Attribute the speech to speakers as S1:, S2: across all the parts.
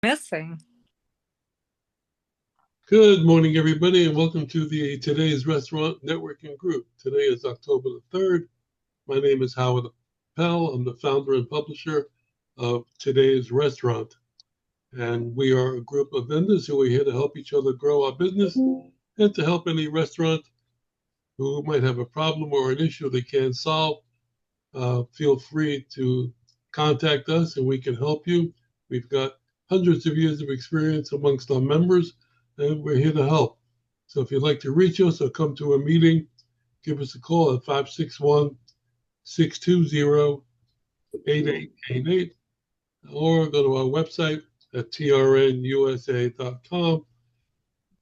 S1: Missing.
S2: Good morning, everybody, and welcome to the Today's Restaurant Networking Group. Today is October the 3rd. My name is Howard Appel. I'm the founder and publisher of Today's Restaurant. And we are a group of vendors who are here to help each other grow our business and to help any restaurant who might have a problem or an issue they can't solve. Feel free to contact us and we can help you. We've got hundreds of years of experience amongst our members, and we're here to help. So if you'd like to reach us or come to a meeting, give us a call at 561 620 8888 or go to our website at trnusa.com.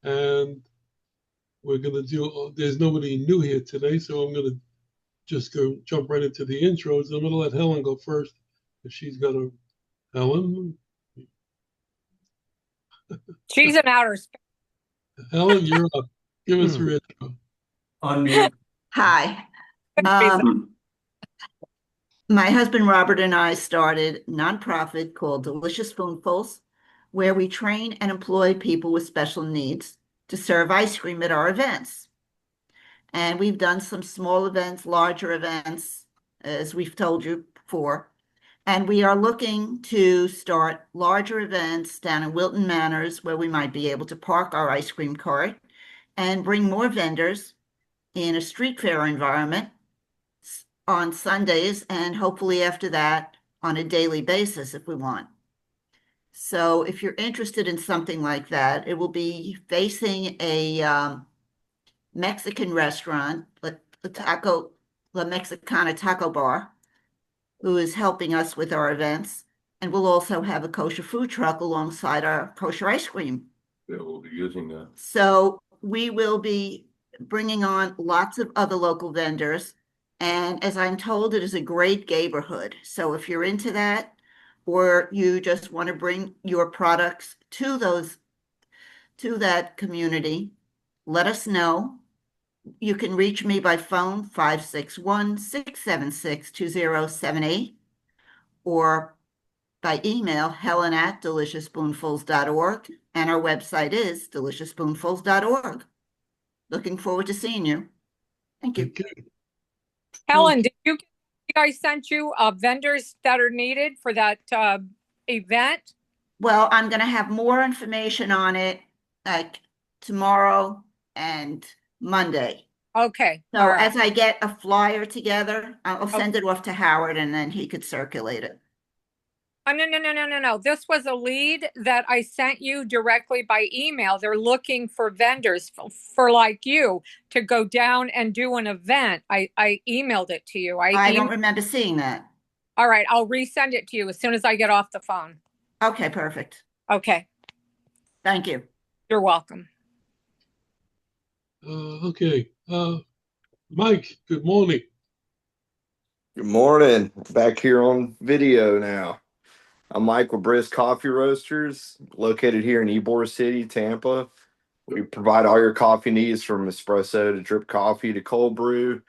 S2: And we're going to there's nobody new here today, so I'm going to just jump right into the intros. I'm going to let Helen go first if she's got a Helen.
S1: She's an outer space.
S2: Helen, you're up. Give us your intro.
S3: Unmute.
S4: Hi. My husband Robert and I started a nonprofit called Delicious Spoonfuls, where we train and employ people with special needs to serve ice cream at our events. And we've done some small events, larger events, as we've told you before. And we are looking to start larger events down in Wilton Manors, where we might be able to park our ice cream cart and bring more vendors in a street fair environment on Sundays, and hopefully after that on a daily basis if we want. So if you're interested in something like that, it will be facing a Mexican restaurant, La Mexicana Taco Bar, who is helping us with our events. And we'll also have a kosher food truck alongside our kosher ice cream.
S3: Yeah, we'll be using that.
S4: So we will be bringing on lots of other local vendors. And as I'm told, it is a great neighborhood. So if you're into that, or you just want to bring your products to that community, let us know. You can reach me by phone 561-676-2078 or by email helen@deliciousspoonfuls.org, and our website is deliciousspoonfuls.org. Looking forward to seeing you. Thank you.
S1: Helen, did you guys sent you vendors that are needed for that event?
S4: Well, I'm going to have more information on it like tomorrow and Monday.
S1: Okay.
S4: So
S1: all right.
S4: as I get a flyer together, I'll send it off to Howard and then he could circulate it.
S1: Oh, no. This was a lead that I sent you directly by email. They're looking for vendors for like you to go down and do an event. I emailed it to you.
S4: I don't remember seeing that.
S1: All right. I'll resend it to you as soon as I get off the phone.
S4: Okay, perfect.
S1: Okay.
S4: Thank you.
S1: You're welcome.
S2: Okay. Mike, good morning.
S5: Good morning. Back here on video now. I'm Mike with Brisk Coffee Roasters, located here in Ybor City, Tampa. We provide all your coffee needs from espresso to drip coffee to cold brew.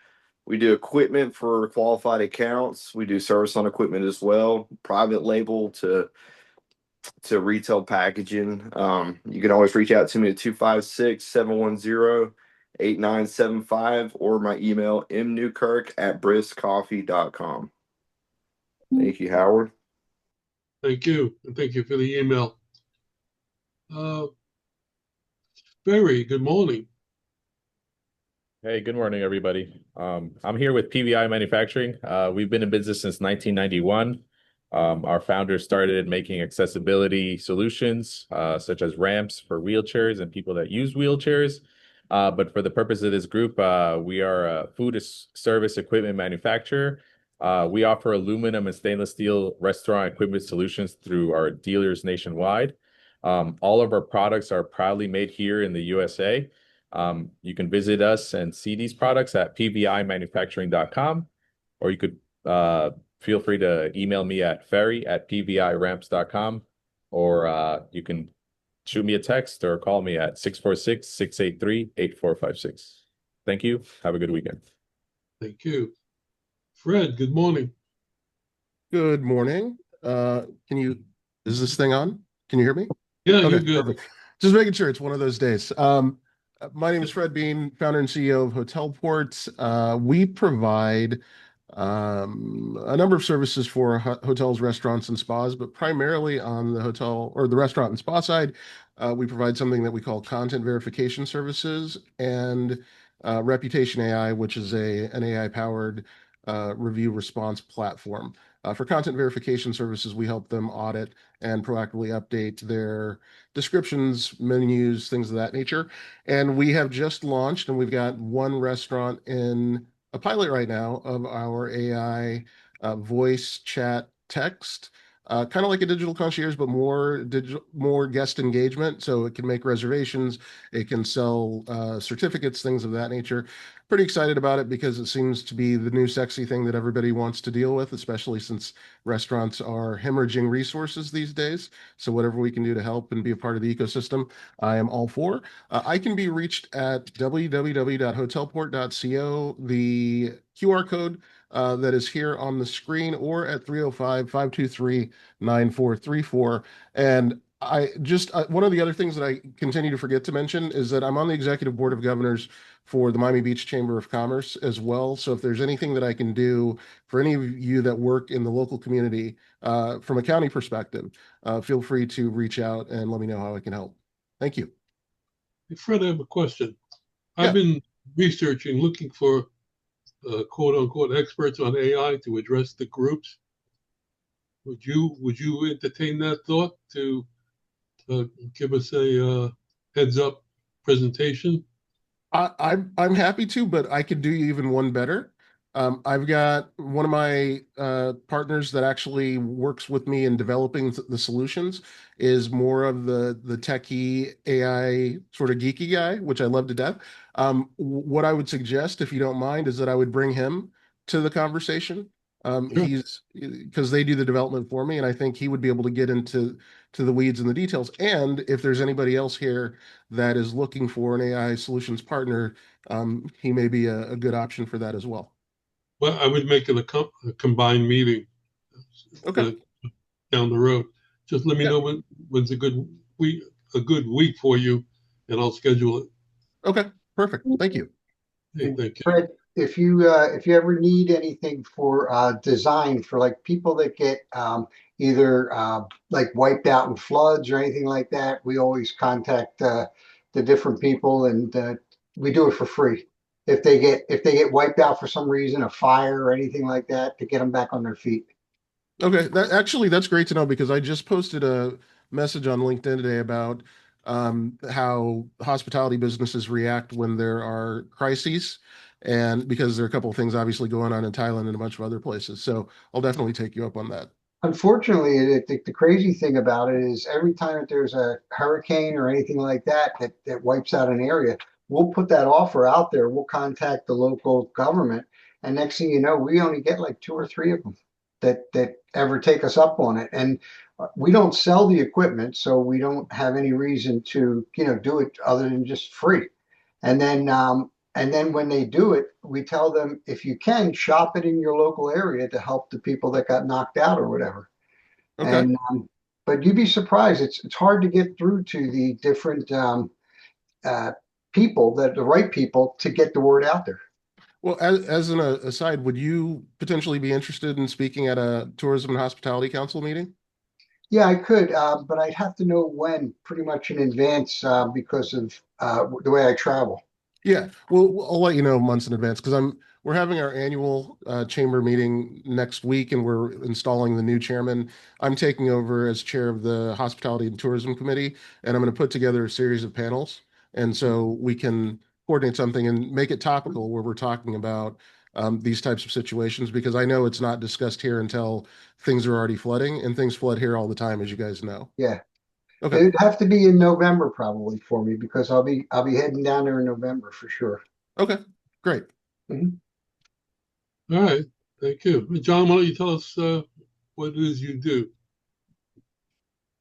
S5: We do equipment for qualified accounts. We do service on equipment as well, private label to retail packaging. You can always reach out to me at 256-710-8975 or my email mnewkirk@briskcoffee.com. Thank you, Howard.
S2: Thank you. And thank you for the email. Barry, good morning.
S6: Hey, good morning, everybody. I'm here with PVI Manufacturing. We've been in business since 1991. Our founders started making accessibility solutions, such as ramps for wheelchairs and people that use wheelchairs. But for the purpose of this group, we are a food service equipment manufacturer. We offer aluminum and stainless steel restaurant equipment solutions through our dealers nationwide. All of our products are proudly made here in the USA. You can visit us and see these products at pvimanufacturing.com, or you could feel free to email me at ferry@pviramps.com, or you can shoot me a text or call me at 646-683-8456. Thank you. Have a good weekend.
S2: Thank you. Fred, good morning.
S7: Good morning. Is this thing on? Can you hear me?
S2: Yeah,
S7: Okay,
S2: you're good.
S7: perfect. Just making sure it's one of those days. My name is Fred Bean, founder and CEO of Hotel Ports. We provide a number of services for hotels, restaurants, and spas, but primarily on the hotel or the restaurant and spa side, we provide something that we call content verification services and Reputation AI, which is an AI-powered review response platform. For content verification services, we help them audit and proactively update their descriptions, menus, things of that nature. And we have just launched, and we've got one restaurant in a pilot right now of our AI voice chat text, kind of like a digital concierge, but more guest engagement. So it can make reservations, it can sell certificates, things of that nature. Pretty excited about it because it seems to be the new sexy thing that everybody wants to deal with, especially since restaurants are hemorrhaging resources these days. So whatever we can do to help and be a part of the ecosystem, I am all for. I can be reached at www.hotelport.co, the QR code that is here on the screen, or at 305-523-9434. And I just one of the other things that I continue to forget to mention is that I'm on the executive board of governors for the Miami Beach Chamber of Commerce as well. So if there's anything that I can do for any of you that work in the local community from a county perspective, feel free to reach out and let me know how I can help. Thank you.
S2: Hey, Fred, I have a question.
S7: Yeah.
S2: I've been researching, looking for quote unquote experts on AI to address the groups. Would you entertain that thought to give us a heads up presentation?
S7: I'm happy to, but I could do even one better. I've got one of my partners that actually works with me in developing the solutions is more of the techie AI sort of geeky guy, which I love to death. What I would suggest, if you don't mind, is that I would bring him to the conversation.
S2: Sure.
S7: He's because they do the development for me, and I think he would be able to get into the weeds and the details. And if there's anybody else here that is looking for an AI solutions partner, he may be a good option for that as well.
S2: Well, I would make it a combined meeting
S7: Okay.
S2: down the road. Just let me
S7: Yeah.
S2: know when's a good week for you, and I'll schedule it.
S7: Okay. Perfect. Thank you.
S2: Hey, thank you.
S8: Fred, if you ever need anything for design for like people that get either like wiped out in floods or anything like that, we always contact the different people, and we do it for free. If they get wiped out for some reason, a fire or anything like that, to get them back on their feet.
S7: Okay, that's great to know because I just posted a message on LinkedIn today about how hospitality businesses react when there are crises, and because there are a couple of things obviously going on in Thailand and a bunch of other places. So I'll definitely take you up on that.
S8: Unfortunately, the crazy thing about it is every time that there's a hurricane or anything like that wipes out an area, we'll put that offer out there. We'll contact the local government, and next thing you know, we only get like two or three of them that ever take us up on it. And we don't sell the equipment, so we don't have any reason to do it other than just free. And then when they do it, we tell them, if you can, shop it in your local area to help the people that got knocked out or whatever.
S7: Okay.
S8: And but you'd be surprised. It's hard to get through to the different uh, people, the right people, to get the word out there.
S7: Well, as an aside, would you potentially be interested in speaking at a tourism and hospitality council meeting?
S8: Yeah, I could, but I'd have to know when, pretty much in advance, because of the way I travel.
S7: Yeah, well, I'll let you know months in advance because we're having our annual chamber meeting next week, and we're installing the new chairman. I'm taking over as chair of the Hospitality and Tourism Committee, and I'm going to put together a series of panels, and so we can coordinate something and make it topical where we're talking about these types of situations because I know it's not discussed here until things are already flooding, and things flood here all the time, as you guys know.
S8: Yeah.
S7: Okay.
S8: It'd have to be in November probably for me because I'll be heading down there in November for sure.
S7: Okay. Great.
S8: Mhm.
S2: All right, thank you. John, why don't you tell us what it is you do?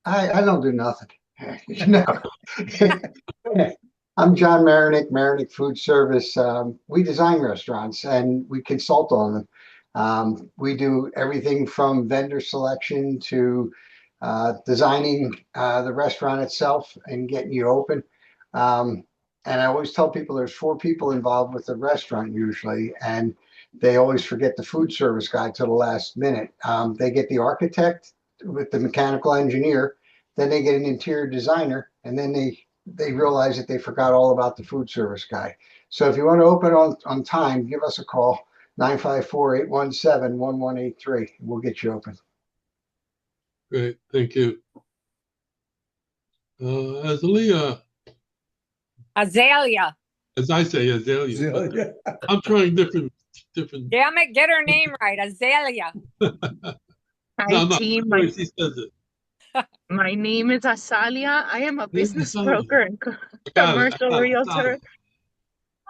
S8: I don't do nothing. No. I'm John Marinick, Marinick Food Service. We design restaurants and we consult on them. We do everything from vendor selection to designing the restaurant itself and getting you open. And I always tell people there's 4 people involved with the restaurant usually, and they always forget the food service guy till the last minute. They get the architect with the mechanical engineer, then they get an interior designer, and then they realize that they forgot all about the food service guy. So if you want to open on time, give us a call, 954-817-1183. We'll get you open.
S2: Great, thank you. Azalea,
S1: Azalea.
S2: as I say, Azalea. But I'm trying different.
S1: Damn it, get her name right. Azalea.
S2: No,
S9: team.
S2: the way she says it.
S9: My name is Asalia. I am a business
S2: Asalia.
S9: broker and commercial realtor.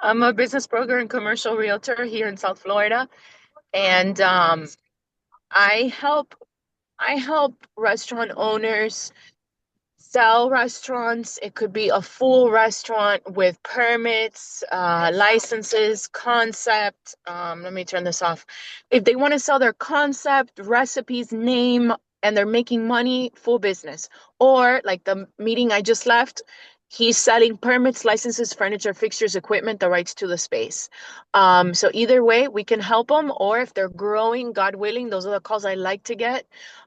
S9: I'm a business broker and commercial realtor here in South Florida, and I help restaurant owners sell restaurants. It could be a full restaurant with permits, licenses, concept. Let me turn this off. If they want to sell their concept, recipes, name, and they're making money, full business. Or like the meeting I just left, he's selling permits, licenses, furniture, fixtures, equipment, the rights to the space. So either way, we can help them. Or if they're growing, God willing, those are the calls I like to get.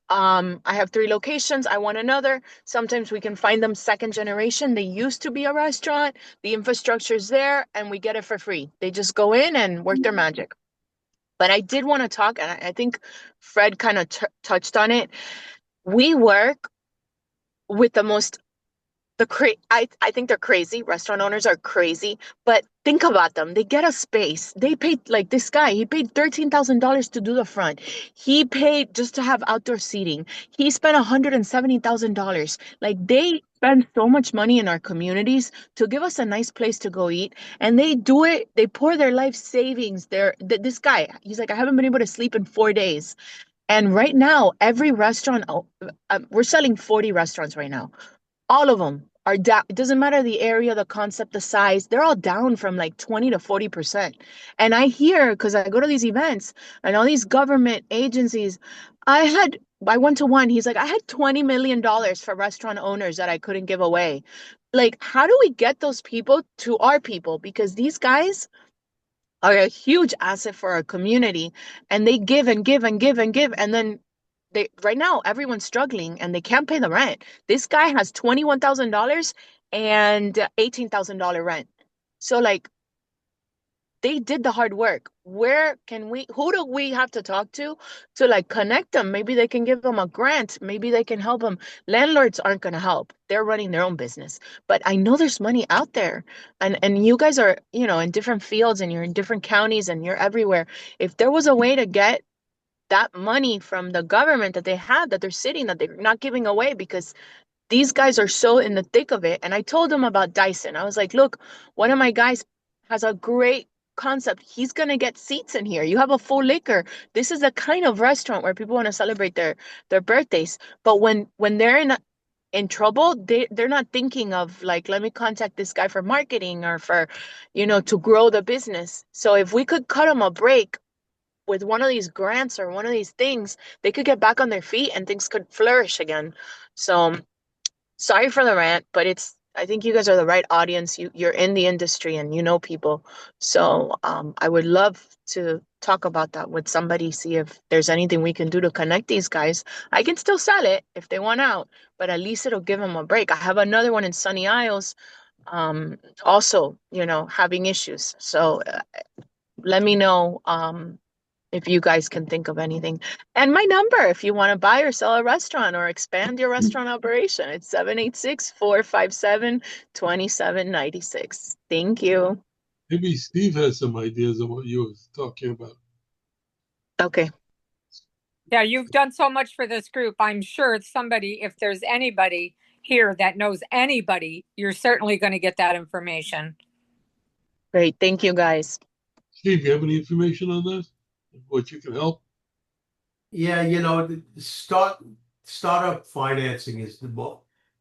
S9: I have 3 locations. I want another. Sometimes we can find them second generation. They used to be a restaurant. The infrastructure's there and we get it for free. They just go in and work their magic. But I did want to talk, and I think Fred kind of touched on it. We work with the most I think they're crazy. Restaurant owners are crazy, but think about them. They get a space. They paid, like this guy, he paid $13,000 to do the front. He paid just to have outdoor seating. He spent $170,000. Like they spend so much money in our communities to give us a nice place to go eat. And they do it. They pour their life savings. This guy, he's like, I haven't been able to sleep in 4 days. And right now, every restaurant, we're selling 40 restaurants right now. All of them are down. It doesn't matter the area, the concept, the size. They're all down from like 20 to 40%. And I hear, because I go to these events and all these government agencies, I went to one, he's like, I had $20 million for restaurant owners that I couldn't give away. Like, how do we get those people to our people? Because these guys are a huge asset for our community, and they give and give and give and give. And then right now everyone's struggling and they can't pay the rent. This guy has $21,000 and $18,000 rent. So like they did the hard work. Who do we have to talk to like connect them? Maybe they can give them a grant. Maybe they can help them. Landlords aren't going to help. They're running their own business. But I know there's money out there. And you guys are, in different fields and you're in different counties and you're everywhere. If there was a way to get that money from the government that they have, that they're sitting, that they're not giving away, because these guys are so in the thick of it. And I told them about Dyson. I was like, look, one of my guys has a great concept. He's going to get seats in here. You have a full liquor. This is the kind of restaurant where people want to celebrate their birthdays. But when they're in trouble, they're not thinking of like, let me contact this guy for marketing or for, to grow the business. So if we could cut them a break with one of these grants or one of these things, they could get back on their feet and things could flourish again. So sorry for the rant, but I think you guys are the right audience. You're in the industry and you know people. So I would love to talk about that with somebody, see if there's anything we can do to connect these guys. I can still sell it if they want out, but at least it'll give them a break. I have another one in Sunny Isles, also, having issues. So let me know if you guys can think of anything. And my number, if you want to buy or sell a restaurant or expand your restaurant operation, it's 786-457-2796. Thank you.
S2: Maybe Steve has some ideas of what you were talking about.
S9: Okay.
S1: Yeah, you've done so much for this group. I'm sure if there's anybody here that knows anybody, you're certainly going to get that information.
S9: Great. Thank you, guys.
S2: Steve, do you have any information on this? What you can help?
S10: Yeah, startup financing is the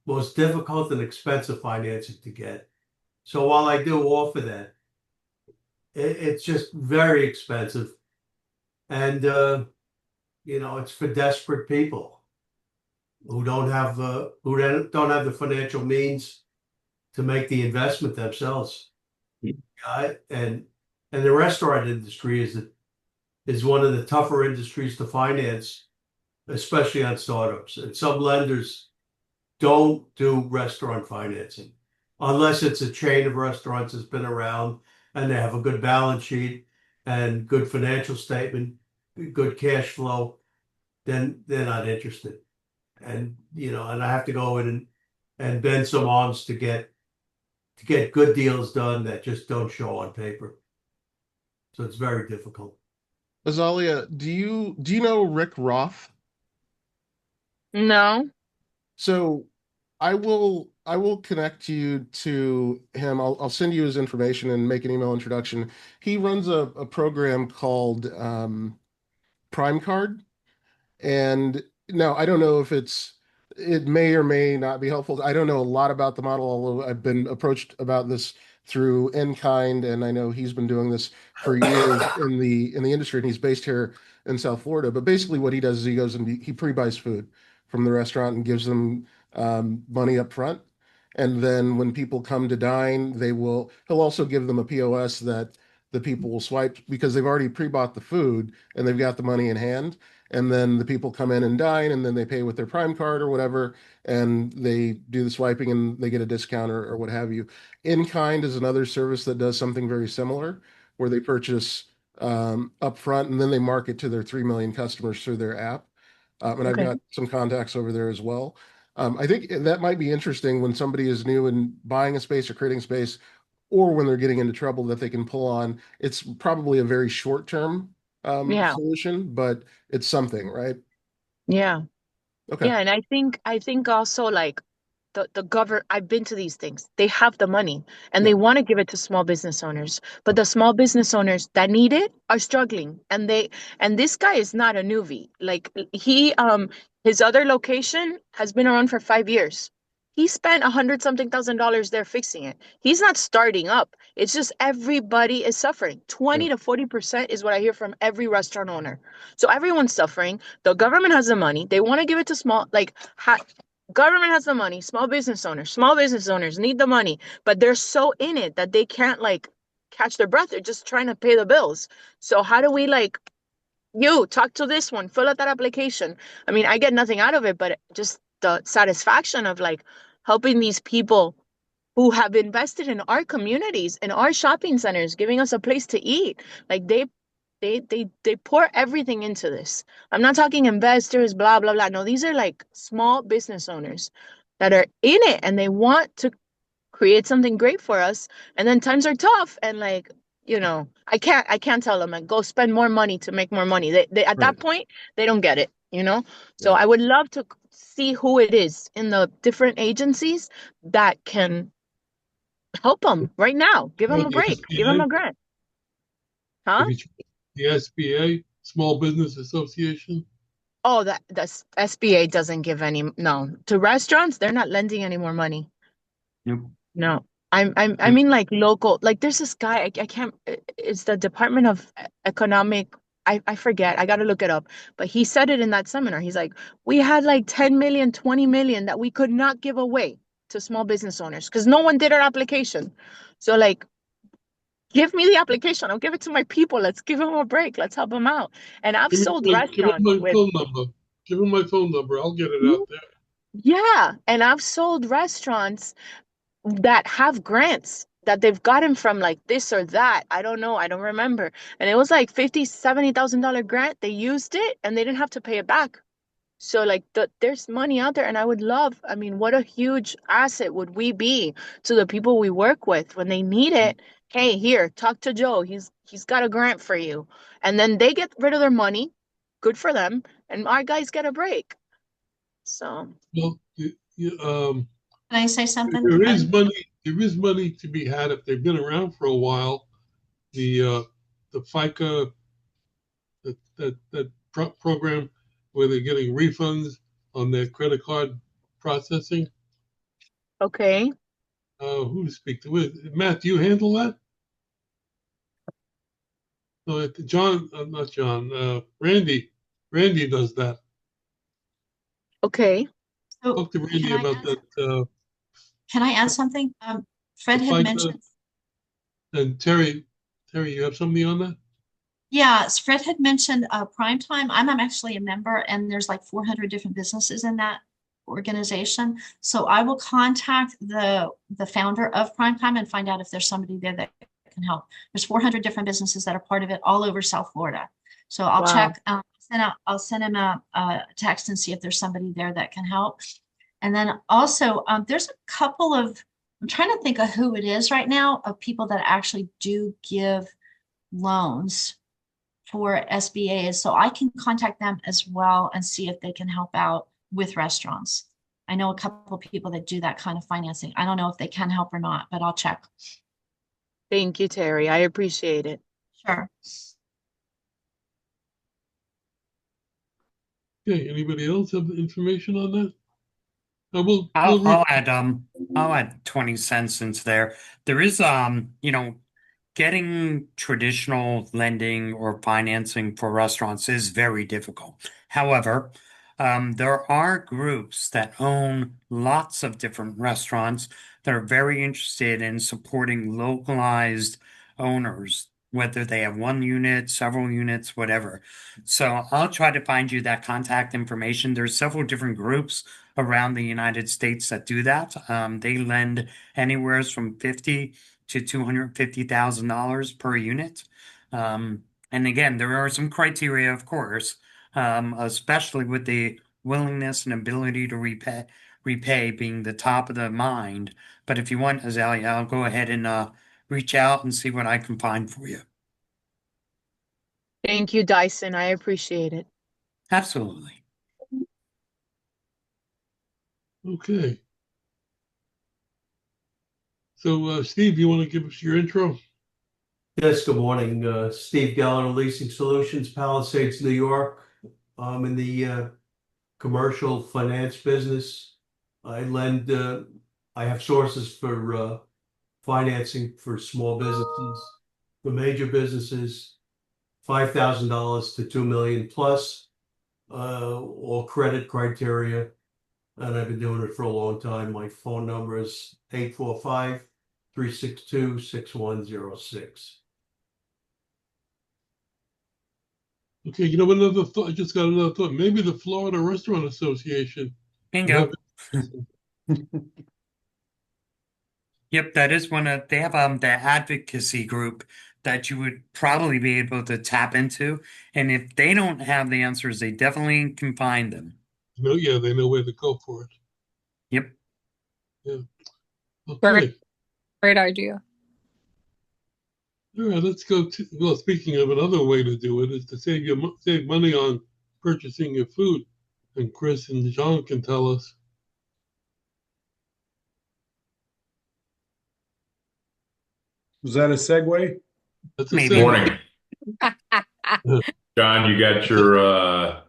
S10: most difficult and expensive financing to get. So while I do offer that, it's just very expensive, and it's for desperate people. who don't have the financial means to make the investment themselves. And the restaurant industry is one of the tougher industries to finance, especially on startups. And some lenders don't do restaurant financing unless it's a chain of restaurants that's been around and they have a good balance sheet and good financial statement, good cash flow, then they're not interested. And and I have to go in and bend some arms to get good deals done that just don't show on paper. So it's very difficult.
S7: Azalia, do you know Rick Roth?
S9: No.
S7: So I will connect you to him. I'll send you his information and make an email introduction. He runs a program called Prime Card. And no, I don't know if it may or may not be helpful. I don't know a lot about the model, although I've been approached about this through In-Kind, and I know he's been doing this for years in the industry, and he's based here in South Florida. But basically, what he does is he goes and he pre-buys food from the restaurant and gives them money up front. And then when people come to dine, he'll also give them a POS that the people will swipe because they've already pre-bought the food and they've got the money in hand. And then the people come in and dine, and then they pay with their Prime card or whatever, and they do the swiping and they get a discount or what have you. In-Kind is another service that does something very similar, where they purchase up front and then they market to their 3 million customers through their app. And I've
S9: Okay.
S7: got some contacts over there as well. I think that might be interesting when somebody is new and buying a space or creating space, or when they're getting into trouble that they can pull on. It's probably a very short-term
S9: Yeah.
S7: solution, but it's something, right?
S9: Yeah.
S7: Okay.
S9: Yeah. And I think also like the government, I've been to these things. They have the money and
S7: Yeah.
S9: they want to give it to small business owners, but the small business owners that need it are struggling. And this guy is not a newbie. Like his other location has been around for 5 years. He spent 100 something thousand there fixing it. He's not starting up. It's just everybody is suffering.
S7: Yeah.
S9: 20 to 40% is what I hear from every restaurant owner. So everyone's suffering. The government has the money. They want to give it to government has the money. Small business owners need the money, but they're so in it that they can't like catch their breath. They're just trying to pay the bills. So how do we you talk to this one, fill out that application? I mean, I get nothing out of it, but just the satisfaction of like helping these people who have invested in our communities, in our shopping centers, giving us a place to eat. Like they pour everything into this. I'm not talking investors, blah, blah, blah. No, these are like small business owners that are in it and they want to create something great for us. And then times are tough and I can't tell them like go spend more money to make more money. They at
S7: Right.
S9: that point, they don't get it. So
S7: Yeah.
S9: I would love to see who it is in the different agencies that can help them right now. Give them
S2: Well,
S9: a
S2: the
S9: break. Give them
S2: SBA,
S9: a grant. Huh?
S2: have you tried the SBA, Small Business Association?
S9: Oh, the SBA doesn't give any, no, to restaurants. They're not lending any more money.
S3: Nope.
S9: No, I mean like local. Like there's this guy. I can't. It's the Department of Economic. I forget. I got to look it up. But he said it in that seminar. He's like, we had like 10 million, 20 million that we could not give away to small business owners because no one did our application. So like, give me the application. I'll give it to my people. Let's give them a break. Let's help them out. And I've sold
S2: Give me
S9: restaurants
S2: my
S9: with.
S2: phone number. Give him my phone number. I'll get it out there.
S9: Yeah, and I've sold restaurants that have grants that they've gotten from like this or that. I don't know. I don't remember. And it was like 50, $70,000 grant. They used it and they didn't have to pay it back. So like there's money out there and I would love, I mean, what a huge asset would we be to the people we work with when they need it. Hey, here, talk to Joe. He's got a grant for you. And then they get rid of their money. Good for them. And our guys get a break. So
S2: Well,
S11: Can I say something?
S2: there is money. There is money to be had if they've been around for a while. The FICA that program where they're getting refunds on their credit card processing.
S9: okay.
S2: Who to speak to? Matt, do you handle that? No, John, not John. Randy. Randy does that.
S9: Okay.
S11: So
S2: talk to Randy
S11: can I
S2: about
S11: add,
S2: that.
S11: can I add something? Fred had
S2: FICA
S11: mentioned,
S2: and Terry, you have something on that?
S11: yeah, Fred had mentioned Primetime. I'm actually a member, and there's like 400 different businesses in that organization. So I will contact the founder of Primetime and find out if there's somebody there that can help. There's 400 different businesses that are part of it all over South Florida. So I'll
S9: Wow.
S11: check. I'll send him a text and see if there's somebody there that can help. And then also, there's a couple of, I'm trying to think of who it is right now, of people that actually do give loans for SBAs. So I can contact them as well and see if they can help out with restaurants. I know a couple of people that do that kind of financing. I don't know if they can help or not, but I'll check.
S9: Thank you, Terry. I appreciate it.
S11: Sure.
S2: Okay, anybody else have information on that? We'll
S12: I'll add 20 cents into there. There is getting traditional lending or financing for restaurants is very difficult. However, there are groups that own lots of different restaurants that are very interested in supporting localized owners, whether they have one unit, several units, whatever. So I'll try to find you that contact information. There's several different groups around the United States that do that. They lend anywhere from $50,000 to $250,000 per unit. And again, there are some criteria, of course, especially with the willingness and ability to repay being the top of the mind. But if you want, Azalea, I'll go ahead and reach out and see what I can find for you.
S9: Thank you, Dyson. I appreciate it.
S12: Absolutely.
S2: Okay. So, Steve, you want to give us your intro?
S10: Yes, good morning. Steve Geller, Leasing Solutions, Palisades, New York. I'm in the commercial finance business. I have sources for financing for small businesses, for major businesses, $5,000 to $2 million plus, all credit criteria. And I've been doing it for a long time. My phone number is 845-362-6106.
S2: Okay, you know, another thought, I just got another thought. Maybe the Florida Restaurant Association.
S12: Bingo. Yep, that is they have the advocacy group that you would probably be able to tap into. And if they don't have the answers, they definitely can find them.
S2: Yeah, they know where to go for it.
S12: Yep.
S2: Yeah. Okay.
S1: Great idea.
S2: All right, let's go to, well, speaking of another way to do it is to save money on purchasing your food. And Chris and John can tell us.
S13: Was that a segue?
S2: That's a
S12: Maybe.
S2: segue.
S3: Morning. John, you got your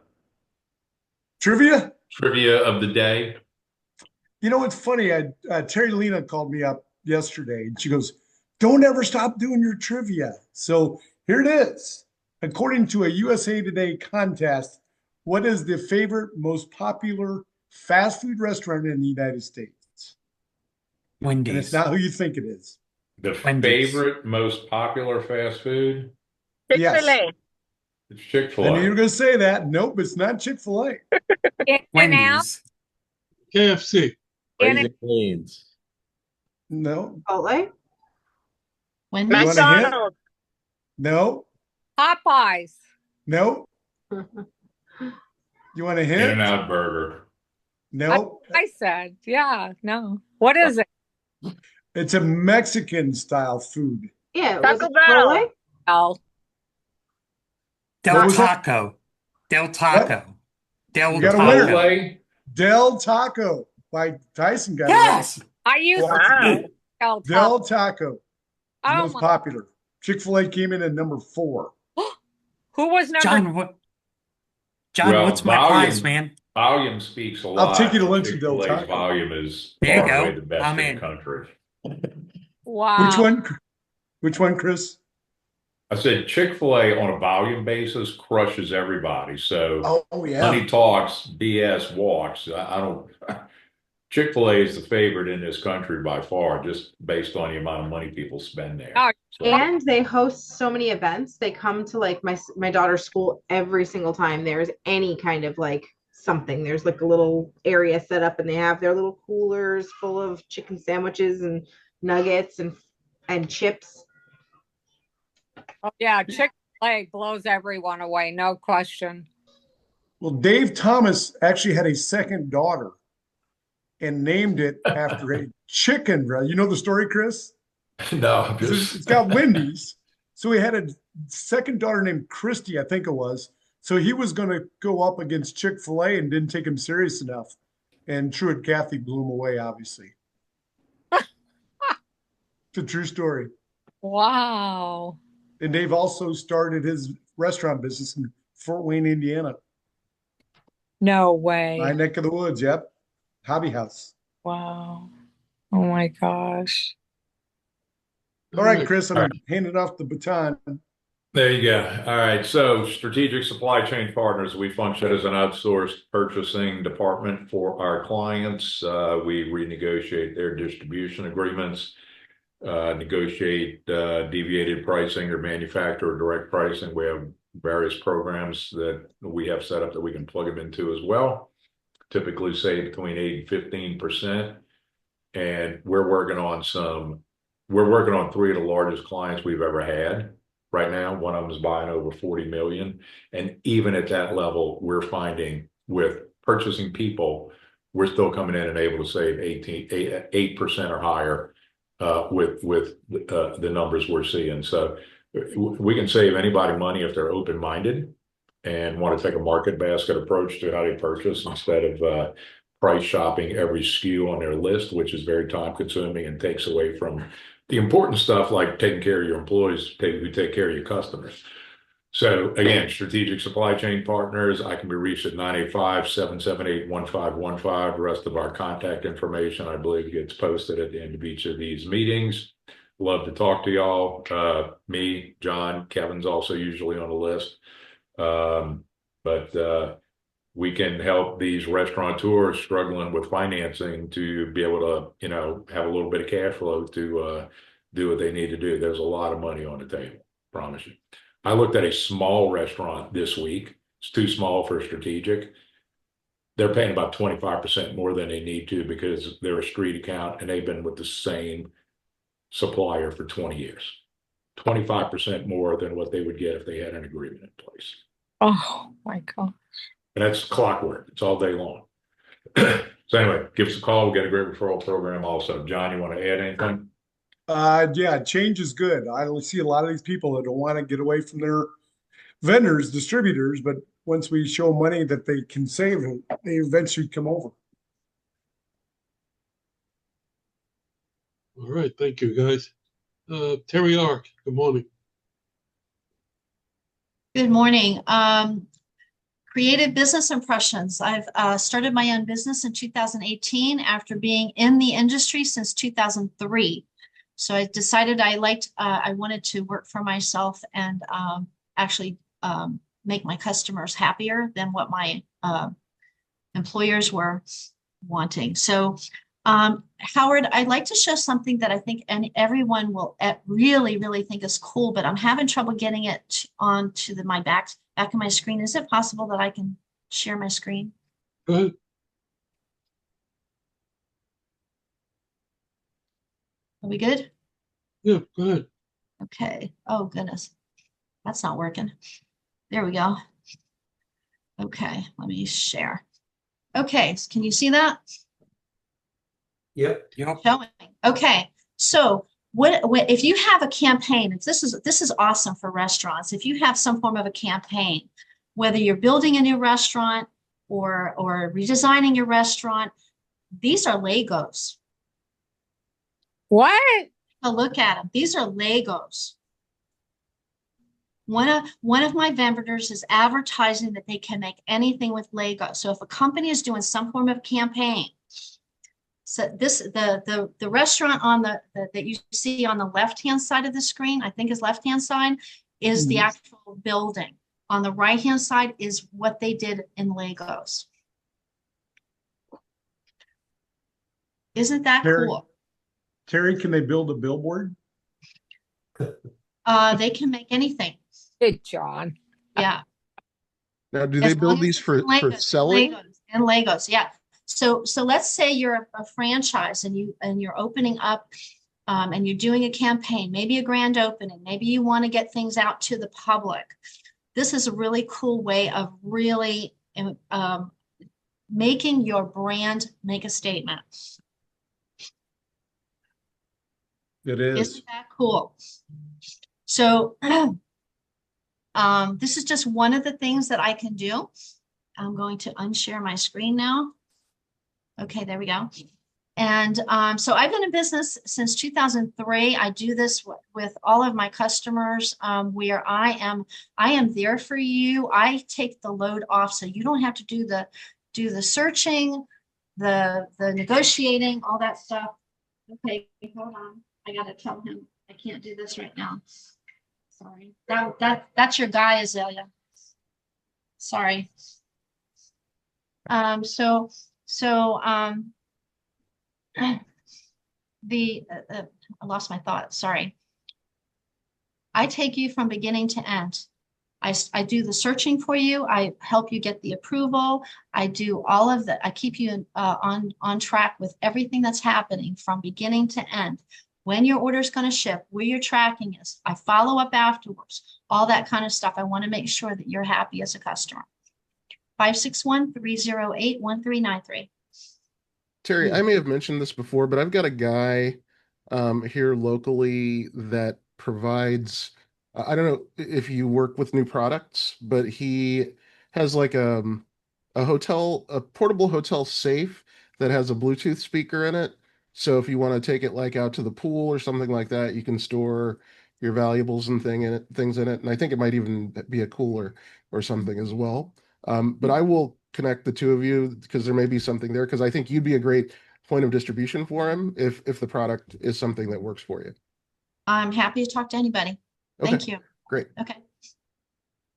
S13: Trivia?
S3: trivia of the day?
S13: You know, it's funny. Terry Lena called me up yesterday and she goes, "Don't ever stop doing your trivia." So here it is. According to a USA Today contest, what is the favorite, most popular fast food restaurant in the United States?
S12: Wendy's.
S13: And it's not who you think it is.
S3: The
S12: Wendy's.
S3: favorite, most popular fast food?
S9: Chick-fil-A.
S13: Yes.
S3: It's
S13: I knew you
S3: Chick-fil-A.
S13: were going to say that. Nope, it's not Chick-fil-A.
S12: Wendy's.
S2: KFC.
S6: Raising Cane's.
S13: No.
S11: Wendy's.
S13: You want a hint?
S9: McDonald's.
S13: No.
S1: Popeyes.
S13: No. You want a hint?
S3: In-N-Out Burger.
S13: No.
S1: I said, yeah, no. What is it?
S13: It's a Mexican style food.
S11: Yeah.
S9: Taco Bell.
S1: Oh,
S12: Del
S13: What was that?
S12: Taco. Del Taco. Del
S13: You got a winner.
S12: Taco.
S3: Chick-fil-A?
S13: Del Taco by Tyson got it right.
S12: Yes.
S1: I used
S9: Wow.
S1: to tell
S13: Del Taco is the
S1: Oh
S13: most
S1: my,
S13: popular. Chick-fil-A came in at number 4.
S1: who was number?
S12: John,
S3: Well,
S12: what's my prize, man?
S3: Volume speaks a
S13: I'll
S3: lot.
S13: take you to lunch at Del
S3: Chick-fil-A's
S13: Taco.
S3: volume is
S12: There you
S3: far
S12: go.
S3: away the best
S12: I'm
S3: in
S12: in.
S3: the country.
S1: Wow.
S13: Which one? Which one, Chris?
S3: I said Chick-fil-A on a volume basis crushes everybody. So
S13: Oh, yeah.
S3: money talks, BS walks. I don't. Chick-fil-A is the favorite in this country by far, just based on the amount of money people spend there.
S1: Oh,
S3: So,
S14: And they host so many events. They come to like my daughter's school every single time there's any kind of like something. There's like a little area set up and they have their little coolers full of chicken sandwiches and nuggets and chips.
S1: oh, yeah, Chick-fil-A blows everyone away, no question.
S13: Well, Dave Thomas actually had a second daughter and named it after a chicken. You know the story, Chris?
S3: no,
S13: It's got Wendy's. So he had a second daughter named Christy, I think it was. So he was going to go up against Chick-fil-A and didn't take him serious enough. And Truett Cathy blew him away, obviously. It's a true story.
S1: Wow.
S13: And Dave also started his restaurant business in Fort Wayne, Indiana.
S1: No way.
S13: My neck of the woods, yep. Hobby House.
S1: Wow. Oh my gosh.
S13: All right, Chris, I'm handing off the baton.
S3: There you go. All right. So, strategic supply chain partners, we function as an outsourced purchasing department for our clients. We renegotiate their distribution agreements, negotiate deviated pricing or manufacturer direct pricing. We have various programs that we have set up that we can plug them into as well. Typically say between 8 and 15%. And we're working on three of the largest clients we've ever had right now. One of them is buying over 40 million. And even at that level, we're finding with purchasing people, we're still coming in and able to save 8% or higher with the numbers we're seeing. So we can save anybody money if they're open-minded and want to take a market basket approach to how they purchase instead of price shopping every SKU on their list, which is very time consuming and takes away from the important stuff like taking care of your employees who take care of your customers. So again, strategic supply chain partners, I can be reached at 985-778-1515. The rest of our contact information, I believe, gets posted at the end of each of these meetings. Love to talk to y'all. Me, John, Kevin's also usually on the list. But we can help these restaurateurs struggling with financing to be able to, have a little bit of cash flow to do what they need to do. There's a lot of money on the table, promise you. I looked at a small restaurant this week. It's too small for strategic. They're paying about 25% more than they need to because they're a street account and they've been with the same supplier for 20 years. 25% more than what they would get if they had an agreement in place.
S1: Oh my God.
S3: And that's clockwork. It's all day long. So anyway, give us a call. We've got a great referral program also. John, you want to add anything?
S13: Yeah, change is good. I see a lot of these people that don't want to get away from their vendors, distributors, but once we show money that they can save, they eventually come over.
S2: All right, thank you, guys. Terry Ark, good morning.
S11: Good morning. Creative business impressions. I've started my own business in 2018 after being in the industry since 2003. So I decided I wanted to work for myself and actually make my customers happier than what my employers were wanting. So Howard, I'd like to show something that I think everyone will really, really think is cool, but I'm having trouble getting it onto my back of my screen. Is it possible that I can share my screen?
S2: Go ahead.
S11: Are we good?
S2: Yeah, go ahead.
S11: Okay. Oh, goodness. That's not working. There we go. Okay, let me share. Okay, can you see that?
S10: Yep.
S11: Showing. Okay, so what if you have a campaign? This is awesome for restaurants. If you have some form of a campaign, whether you're building a new restaurant or redesigning your restaurant, these are Legos.
S1: What?
S11: Look at them. These are Legos. One of my vendors is advertising that they can make anything with Lego. So if a company is doing some form of campaign, so the restaurant on that you see on the left-hand side of the screen, I think is left-hand side, is the actual building. On the right-hand side is what they did in Legos. Isn't that cool?
S13: Terry, can they build a billboard?
S11: They can make anything.
S1: Hey, John.
S11: Yeah.
S7: Now, do they build these for selling?
S11: And Legos, yeah. So let's say you're a franchise and you're opening up and you're doing a campaign, maybe a grand opening, maybe you want to get things out to the public. This is a really cool way of really making your brand make a statement.
S13: It is.
S11: Isn't that cool? So this is just one of the things that I can do. I'm going to unshare my screen now. Okay, there we go. And so I've been in business since 2003. I do this with all of my customers where I am there for you. I take the load off so you don't have to do the searching, the negotiating, all that stuff. Okay, hold on. I gotta tell him I can't do this right now. Sorry. That's your guy, Azalea. Sorry. I lost my thought. Sorry. I take you from beginning to end. I do the searching for you. I help you get the approval. I do all of that. I keep you on track with everything that's happening from beginning to end. When your order is going to ship, where your tracking is. I follow up afterwards, all that kind of stuff. I want to make sure that you're happy as a customer. 561-308-1393.
S7: Terry, I may have mentioned this before, but I've got a guy here locally that provides, I don't know if you work with new products, but he has like a portable hotel safe that has a Bluetooth speaker in it. So if you want to take it like out to the pool or something like that, you can store your valuables and things in it. And I think it might even be a cooler or something as well. But I will connect the two of you because there may be something there, because I think you'd be a great point of distribution for him if the product is something that works for you.
S11: I'm happy to talk to anybody. Thank you.
S7: Great.
S11: Okay.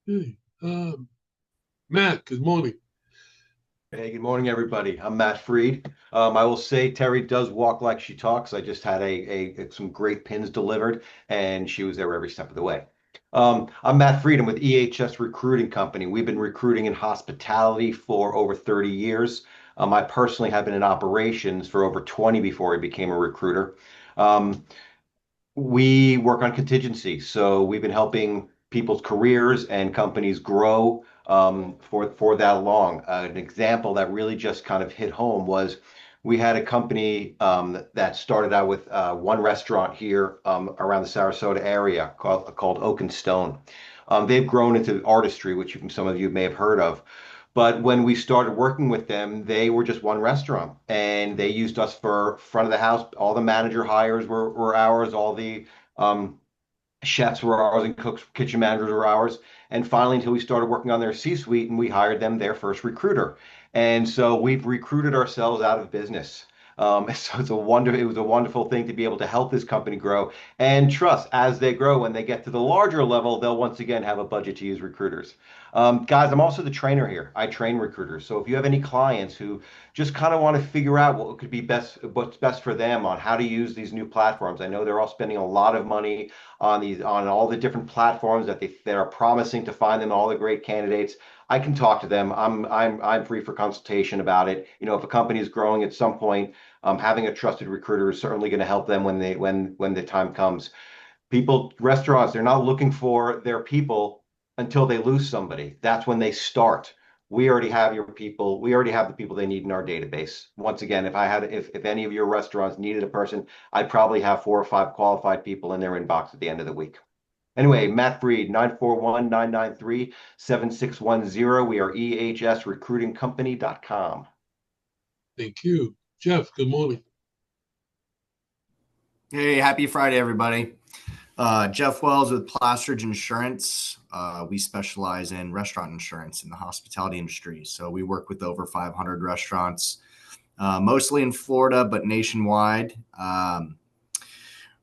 S2: Hey, Matt, good morning.
S15: Hey, good morning, everybody. I'm Matt Freed. I will say Terry does walk like she talks. I just had some great pins delivered, and she was there every step of the way. I'm Matt Freed. I'm with EHS Recruiting Company. We've been recruiting in hospitality for over 30 years. I personally have been in operations for over 20 before I became a recruiter. We work on contingency, so we've been helping people's careers and companies grow for that long. An example that really just kind of hit home was we had a company that started out with one restaurant here around the Sarasota area called Oak and Stone. They've grown into artistry, which some of you may have heard of. But when we started working with them, they were just one restaurant, and they used us for front of the house. All the manager hires were ours. All the chefs were ours, and cooks, kitchen managers were ours. And finally, until we started working on their C-suite, and we hired them their first recruiter. And so we've recruited ourselves out of business. So it was a wonderful thing to be able to help this company grow, and trust as they grow. When they get to the larger level, they'll once again have a budget to use recruiters. Guys, I'm also the trainer here. I train recruiters. So if you have any clients who just kind of want to figure out what could be best, what's best for them on how to use these new platforms. I know they're all spending a lot of money on all the different platforms that are promising to find them all the great candidates. I can talk to them. I'm free for consultation about it. You know, if a company is growing at some point, having a trusted recruiter is certainly going to help them when the time comes. Restaurants, they're not looking for their people until they lose somebody. That's when they start. We already have your people. We already have the people they need in our database. Once again, if any of your restaurants needed a person, I'd probably have 4 or 5 qualified people in their inbox at the end of the week. Anyway, Matt Freed, 941-993-7610. We are ehsrecruitingcompany.com.
S2: Thank you. Jeff, good morning.
S16: Hey, happy Friday, everybody. Jeff Wells with Plastridge Insurance. We specialize in restaurant insurance in the hospitality industry. So we work with over 500 restaurants, mostly in Florida, but nationwide.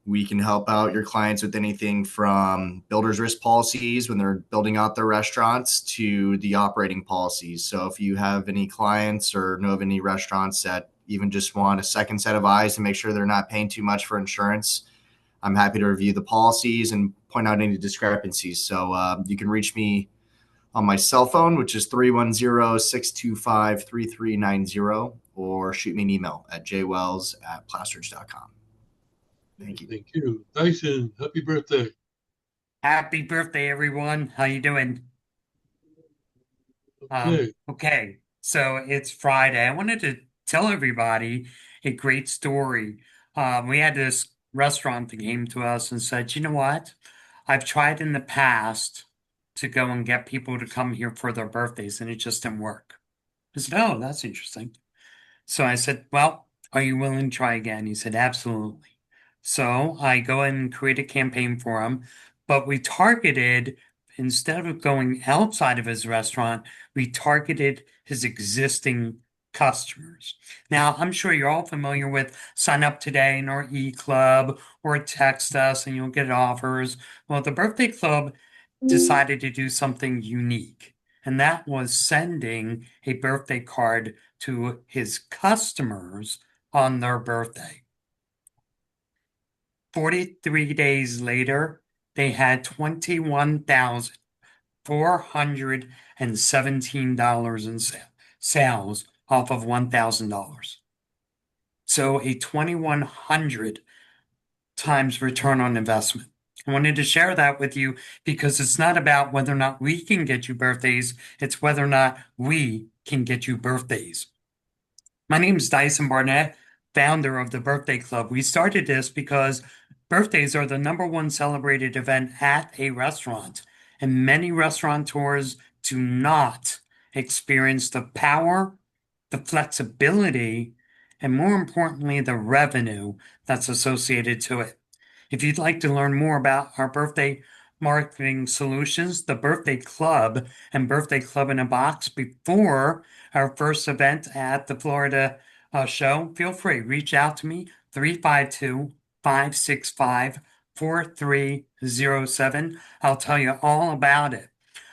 S16: We can help out your clients with anything from builder's risk policies when they're building out their restaurants to the operating policies. So if you have any clients or know of any restaurants that even just want a second set of eyes to make sure they're not paying too much for insurance, I'm happy to review the policies and point out any discrepancies. So you can reach me on my cell phone, which is 310-625-3390, or shoot me an email at jwells@plastridge.com. Thank you.
S2: Thank you. Dyson, happy birthday.
S12: Happy birthday, everyone. How you doing?
S2: Okay.
S12: Okay, so it's Friday. I wanted to tell everybody a great story. We had this restaurant that came to us and said, you know what? I've tried in the past to go and get people to come here for their birthdays, and it just didn't work. I said, oh, that's interesting. So I said, well, are you willing to try again? He said, absolutely. So I go and create a campaign for him, but we targeted, instead of going outside of his restaurant, we targeted his existing customers. Now, I'm sure you're all familiar with sign up today in our e-club or text us and you'll get offers. Well, the birthday club decided to do something unique, and that was sending a birthday card to his customers on their birthday. 43 days later, they had $21,417 in sales off of $1,000. So a 2,100 times return on investment. I wanted to share that with you because it's not about whether or not we can get you birthdays, it's whether or not we can get you birthdays. My name is Dyson Barnett, founder of the Birthday Club. We started this because birthdays are the #1 celebrated event at a restaurant, and many restaurateurs do not experience the power, the flexibility, and more importantly, the revenue that's associated to it. If you'd like to learn more about our birthday marketing solutions, the Birthday Club and Birthday Club in a Box before our first event at the Florida show, feel free, reach out to me, 352-565-4307. I'll tell you all about it.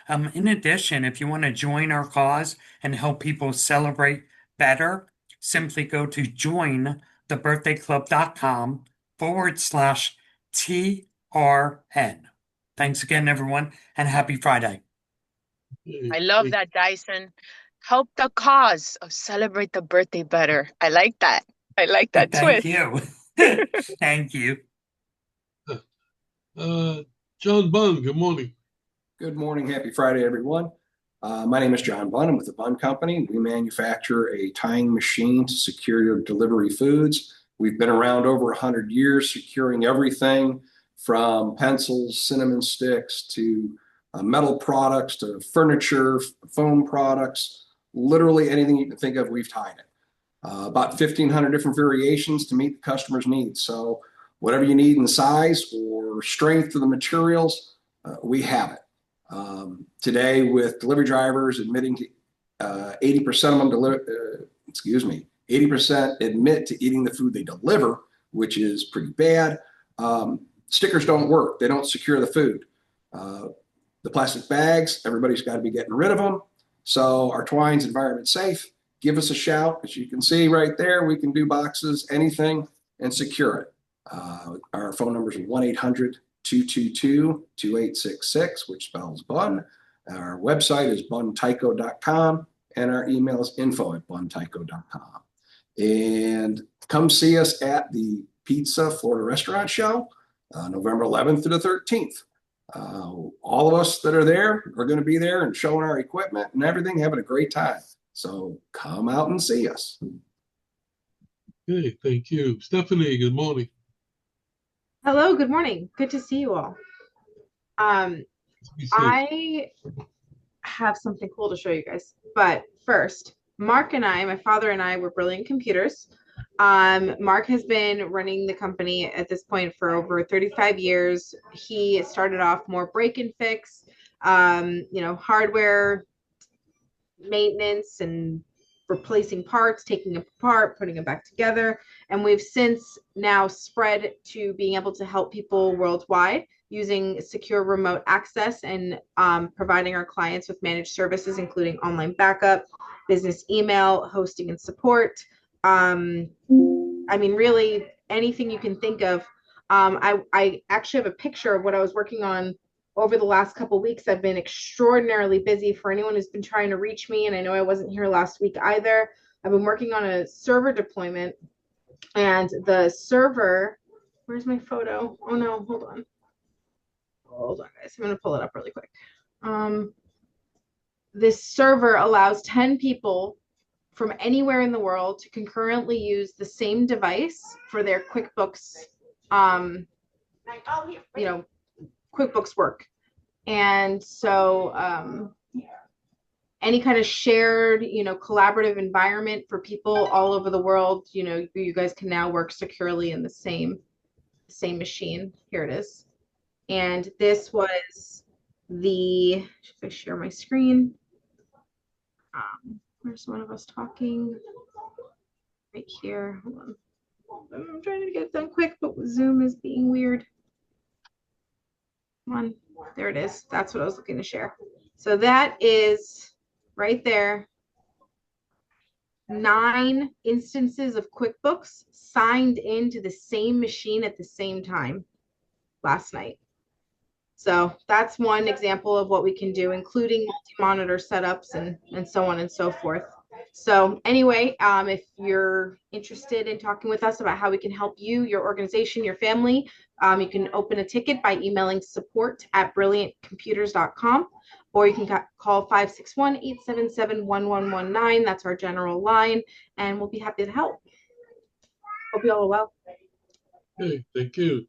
S12: In addition, if you want to join our cause and help people celebrate better, simply go to jointhebirthdayclub.com/TRN. Thanks again, everyone, and happy Friday.
S9: I love that, Dyson. Help the cause of celebrate the birthday better. I like that. I like that
S12: Thank
S9: twist.
S12: you. Thank you.
S2: John Bunn, good morning.
S17: Good morning. Happy Friday, everyone. My name is John Bunn. I'm with the Bunn Company. We manufacture a tying machine to secure your delivery foods. We've been around over 100 years, securing everything from pencils, cinnamon sticks, to metal products, to furniture, foam products, literally anything you can think of, we've tied it. About 1,500 different variations to meet the customer's needs. So whatever you need in size or strength of the materials, we have it. Today, with delivery drivers admitting to 80% of them 80% admit to eating the food they deliver, which is pretty bad. Stickers don't work. They don't secure the food. The plastic bags, everybody's got to be getting rid of them. So our Twine's environment safe. Give us a shout. As you can see right there, we can do boxes, anything, and secure it. Our phone number is 1-800-222-2866, which spells Bunn. Our website is buntyco.com, and our email is info@buntyco.com. And come see us at the Pizza Florida Restaurant Show, November 11th to the 13th. All of us that are there are going to be there and showing our equipment and everything, having a great time. So come out and see us.
S2: Okay, thank you. Stephanie, good morning.
S14: Hello, good morning. Good to see you all. I have something cool to show you guys. But first, Mark and I, my father and I, were brilliant computers. Mark has been running the company at this point for over 35 years. He started off more break and fix, hardware maintenance and replacing parts, taking them apart, putting them back together. And we've since now spread to being able to help people worldwide using secure remote access and providing our clients with managed services, including online backup, business email, hosting and support. I mean, really anything you can think of. I actually have a picture of what I was working on over the last couple of weeks. I've been extraordinarily busy for anyone who's been trying to reach me. And I know I wasn't here last week either. I've been working on a server deployment, and the server, where's my photo? Oh no, hold on. Hold on, guys. I'm going to pull it up really quick. This server allows 10 people from anywhere in the world to concurrently use the same device for their QuickBooks, QuickBooks work. And so any kind of shared, collaborative environment for people all over the world, you guys can now work securely in the same machine. Here it is. And this was if I share my screen, where's one of us talking? Right here. Hold on. I'm trying to get it done quick, but Zoom is being weird. Come on. There it is. That's what I was looking to share. So that is right there. 9 instances of QuickBooks signed into the same machine at the same time last night. So that's one example of what we can do, including multi-monitor setups and so on and so forth. So anyway, if you're interested in talking with us about how we can help you, your organization, your family, you can open a ticket by emailing support@brilliantcomputers.com, or you can call 561-877-1119. That's our general line, and we'll be happy to help. Hope you all are well.
S2: Okay, thank you.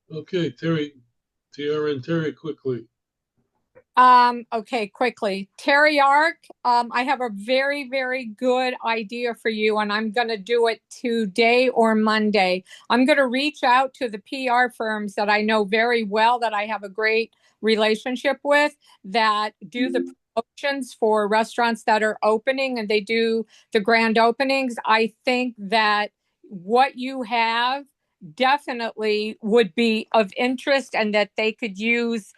S2: Okay, Terry, Tiara and Terry, quickly.
S1: Okay, quickly. Terry Ark, I have a very, very good idea for you, and I'm going to do it today or Monday. I'm going to reach out to the PR firms that I know very well, that I have a great relationship with, that do the promotions for restaurants that are opening, and they do the grand openings. I think that what you have definitely would be of interest, and that they could use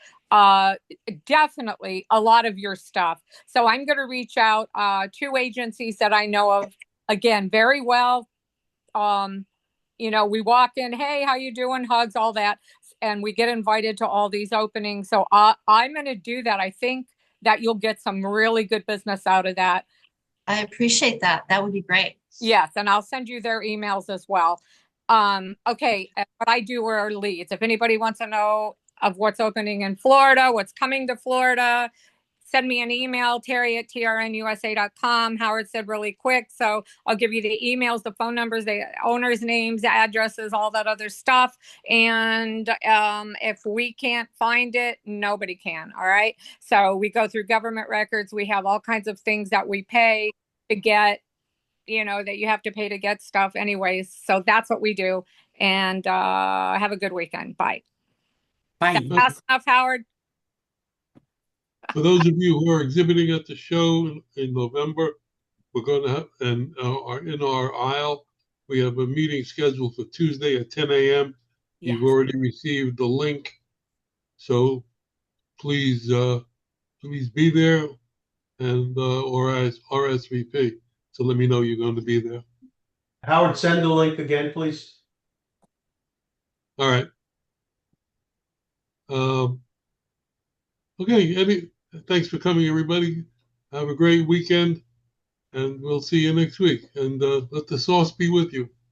S1: definitely a lot of your stuff. So I'm going to reach out 2 agencies that I know of, again, very well. We walk in, hey, how you doing? Hugs, all that. And we get invited to all these openings. So I'm going to do that. I think that you'll get some really good business out of that.
S11: I appreciate that. That would be great.
S1: Yes. And I'll send you their emails as well. Okay. What I do are leads. If anybody wants to know of what's opening in Florida, what's coming to Florida, send me an email, terry@trnusa.com. Howard said really quick, so I'll give you the emails, the phone numbers, the owners' names, addresses, all that other stuff. And if we can't find it, nobody can. All right. So we go through government records. We have all kinds of things that we pay to get, that you have to pay to get stuff anyways. So that's what we do. And have a good weekend. Bye.
S12: Bye.
S1: That's enough, Howard.
S2: For those of you who are exhibiting at the show in November, we're going to have, and are in our aisle, we have a meeting scheduled for Tuesday at 10 a.m.
S1: Yes.
S2: You've already received the link, so please be there and or RSVP. So let me know you're going to be there.
S10: Howard, send the link again, please.
S2: All right. Okay, thanks for coming, everybody. Have a great weekend, and we'll see you next week. And let the sauce be with you.